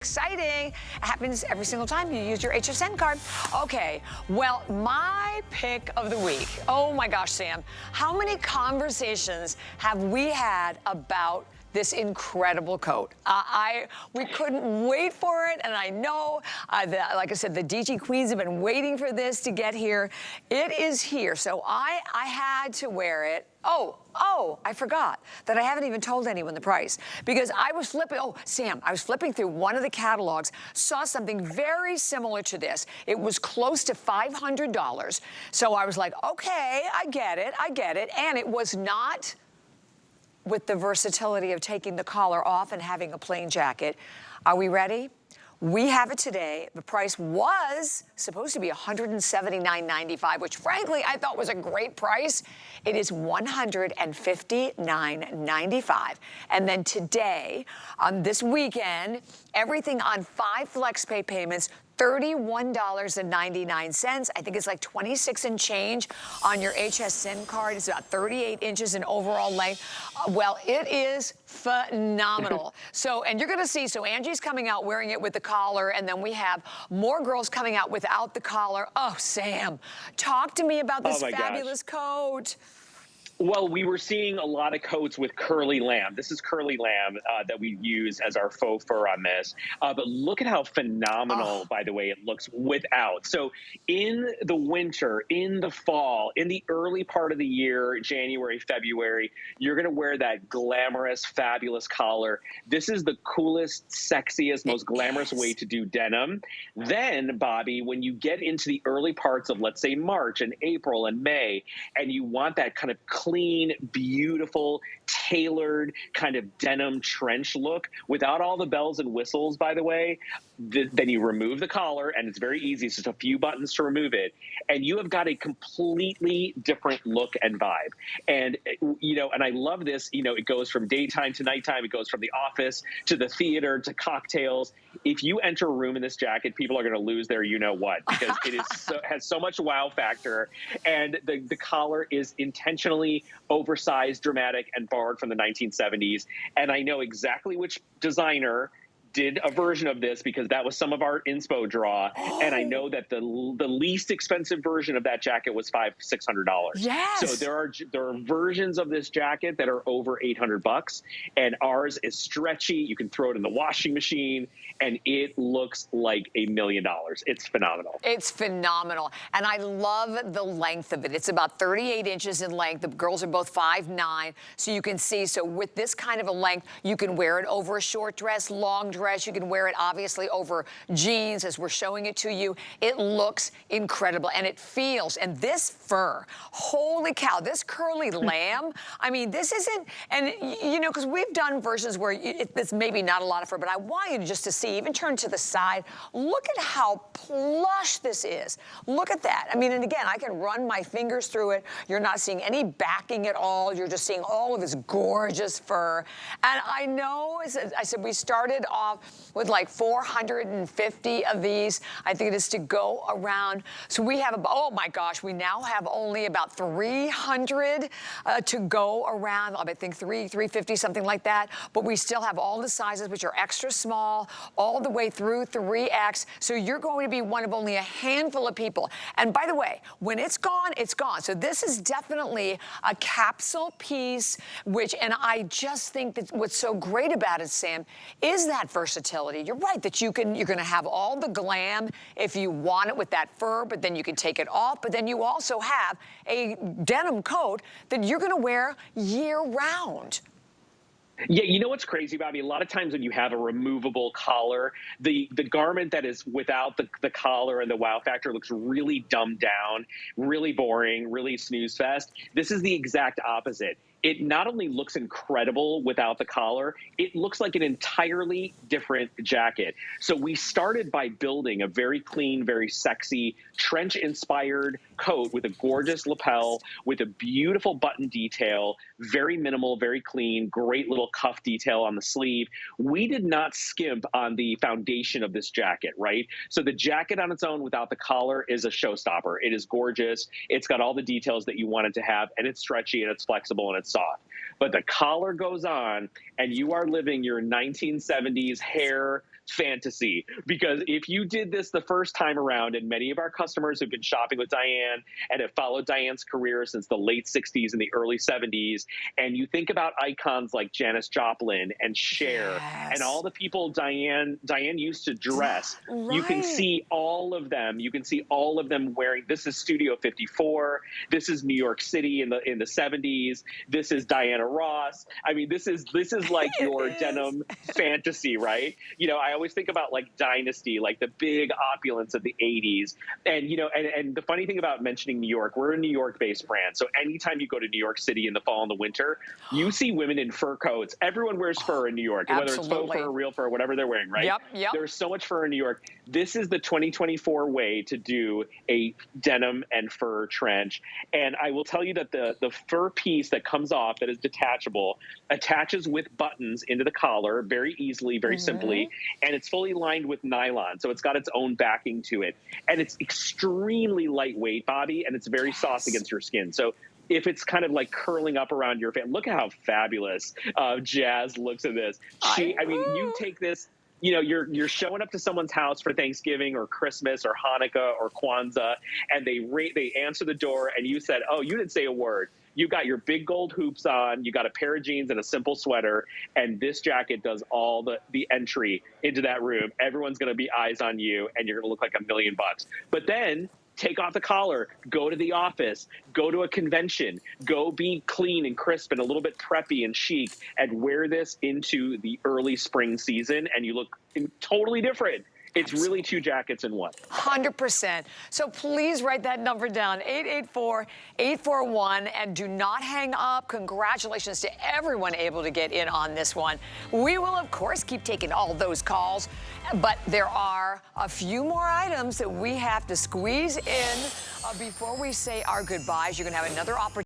Exciting. It happens every single time you use your HSN card. Okay, well, my pick of the week. Oh my gosh, Sam. How many conversations have we had about this incredible coat? We couldn't wait for it, and I know, like I said, the DG Queens have been waiting for this to get here. It is here, so I had to wear it. Oh, I forgot that I haven't even told anyone the price because I was flipping, Sam, I was flipping through one of the catalogs, saw something very similar to this. It was close to $500. So I was like, okay, I get it. And it was not with the versatility of taking the collar off and having a plain jacket. Are we ready? We have it today. The price was supposed to be $179.95, which frankly I thought was a great price. It is $159.95. And then today, on this weekend, everything on 5 FlexPay payments, $31.99. I think it's like 26 and change on your HSN card. It's about 38 inches in overall length. Well, it is phenomenal. And you're gonna see, so Angie's coming out wearing it with the collar, and then we have more girls coming out without the collar. Oh, Sam, talk to me about this fabulous coat. Well, we were seeing a lot of coats with curly lamb. This is curly lamb that we use as our faux fur on this. But look at how phenomenal, by the way, it looks without. So in the winter, in the fall, in the early part of the year, January, February, you're going to wear that glamorous, fabulous collar. This is the coolest, sexiest, most glamorous way to do denim. Then, Bobby, when you get into the early parts of, let's say, March and April and May, and you want that kind of clean, beautiful, tailored kind of denim trench look without all the bells and whistles, by the way, then you remove the collar, and it's very easy. It's just a few buttons to remove it, and you have got a completely different look and vibe. And, and I love this, it goes from daytime to nighttime. It goes from the office to the theater to cocktails. If you enter a room in this jacket, people are going to lose their you-know-what because it is has so much wow factor. And the collar is intentionally oversized, dramatic, and borrowed from the 1970s. And I know exactly which designer did a version of this because that was some of our inspo draw. And I know that the least expensive version of that jacket was $600. Yes. So there are versions of this jacket that are over $800, and ours is stretchy. You can throw it in the washing machine, and it looks like $1 million. It's phenomenal. It's phenomenal. And I love the length of it. It's about 38 inches in length. The girls are both 5'9", so you can see. So with this kind of a length, you can wear it over a short dress, long dress. You can wear it obviously over jeans as we're showing it to you. It looks incredible and it feels, and this fur, holy cow, this curly lamb. I mean, this isn't, and because we've done versions where it's maybe not a lot of fur, but I want you just to see, even turn to the side, look at how plush this is. Look at that. I mean, and again, I can run my fingers through it. You're not seeing any backing at all. You're just seeing all of this gorgeous fur. And I know, as I said, we started off with like 450 of these. I think it is to go around. So we have, oh my gosh, we now have only about 300 to go around. I think 350, something like that. But we still have all the sizes, which are extra small, all the way through 3X. So you're going to be one of only a handful of people. And by the way, when it's gone, it's gone. So this is definitely a capsule piece, and I just think that what's so great about it, Sam, is that versatility. You're right that you're going to have all the glam if you want it with that fur, but then you can take it off. But then you also have a denim coat that you're going to wear year round. Yeah, you know what's crazy, Bobby? A lot of times when you have a removable collar, the garment that is without the collar and the wow factor looks really dumbed down, really boring, really snooze fest. This is the exact opposite. It not only looks incredible without the collar, it looks like an entirely different jacket. So we started by building a very clean, very sexy, trench-inspired coat with a gorgeous lapel, with a beautiful button detail, very minimal, very clean, great little cuff detail on the sleeve. We did not skimp on the foundation of this jacket, right? So the jacket on its own without the collar is a showstopper. It is gorgeous. It's got all the details that you want it to have, and it's stretchy, and it's flexible, and it's soft. But the collar goes on, and you are living your 1970s hair, fantasy, because if you did this the first time around, and many of our customers who've been shopping with Diane and have followed Diane's career since the late 60s and the early 70s, and you think about icons like Janis Joplin and Cher and all the people Diane used to dress, you can Right. see all of them. You can see all of them wearing. This is Studio 54. This is New York City in the 70s. This is Diana Ross. I mean, this is like your denim fantasy, right? You know, I always think about like Dynasty, like the big opulence of the 80s. And, you know, and the funny thing about mentioning New York, we're a New York-based brand. So anytime you go to New York City in the fall and the winter, you see women in fur coats. Everyone wears fur in New York, whether it's faux fur, real fur, whatever they're wearing, right? Yep. There's so much fur in New York. This is the 2024 way to do a denim and fur trench. And I will tell you that the fur piece that comes off that is detachable attaches with buttons into the collar very easily, very simply, and it's fully lined with nylon. So it's got its own backing to it. And it's extremely lightweight, Bobby, and it's very soft against your skin. So if it's kind of like curling up around your face, look at how fabulous Jazz looks at this. I mean, you take this, you know, you're showing up to someone's house for Thanksgiving or Christmas or Hanukkah or Kwanzaa, and they answer the door, and you said, oh, you didn't say a word. You got your big gold hoops on, you got a pair of jeans and a simple sweater, and this jacket does all the entry into that room. Everyone's going to be eyes on you, and you're going to look like $1 million. But then take off the collar, go to the office, go to a convention, go be clean and crisp and a little bit preppy and chic, and wear this into the early spring season, and you look totally different. It's really two jackets in one. 100%. So please write that number down, 884-841, and do not hang up. Congratulations to everyone able to get in on this one. We will, of course, keep taking all those calls, but there are a few more items that we have to squeeze in before we say our goodbyes. You're going to have another opportunity